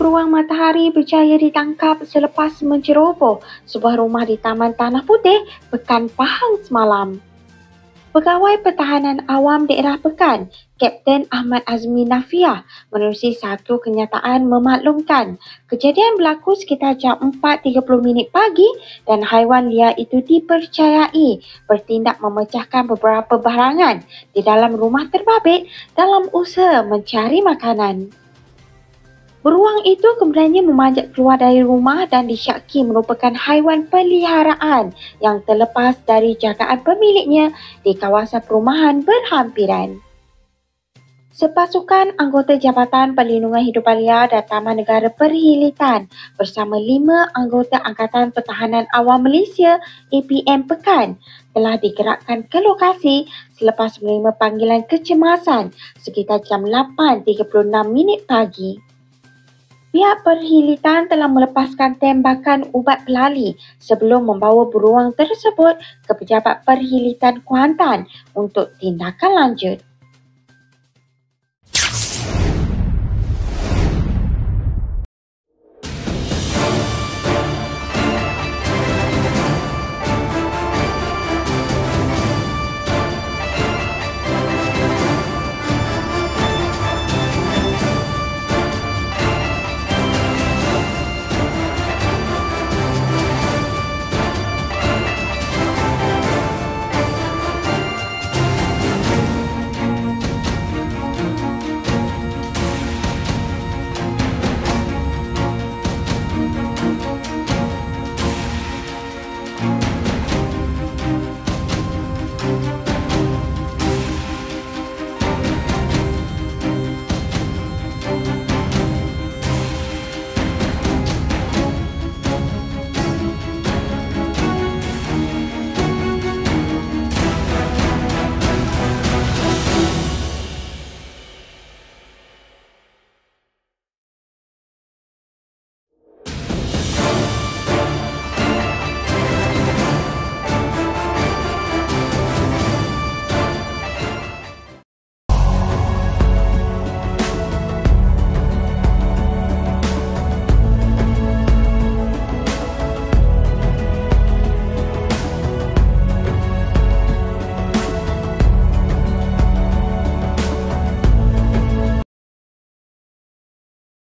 Beruang matahari berjaya ditangkap selepas menceroboh sebuah rumah di Taman Tanah Putih, Pekan Pahang semalam. Pegawai Pertahanan Awam Daerah Pekan, Kapten Ahmad Azmi Nafiah, menerusi satu kenyataan memaklumkan kejadian berlaku sekitar jam 4.30 pagi dan haiwan liar itu dipercayai bertindak memecahkan beberapa barangan di dalam rumah terbabit dalam usaha mencari makanan. Beruang itu kemudiannya memanjat keluar dari rumah dan disyaki merupakan haiwan peliharaan yang terlepas dari jagaan pemiliknya di kawasan perumahan berhampiran. Sepasukan anggota Jabatan Perlindungan Hidupan Liar dan Taman Negara Perhilitan bersama 5 anggota Angkatan Pertahanan Awam Malaysia APM Pekan telah digerakkan ke lokasi selepas menerima panggilan kecemasan sekitar jam 8.36 pagi. Pihak Perhilitan telah melepaskan tembakan ubat pelali sebelum membawa beruang tersebut ke Pejabat Perhilitan Kuantan untuk tindakan lanjut.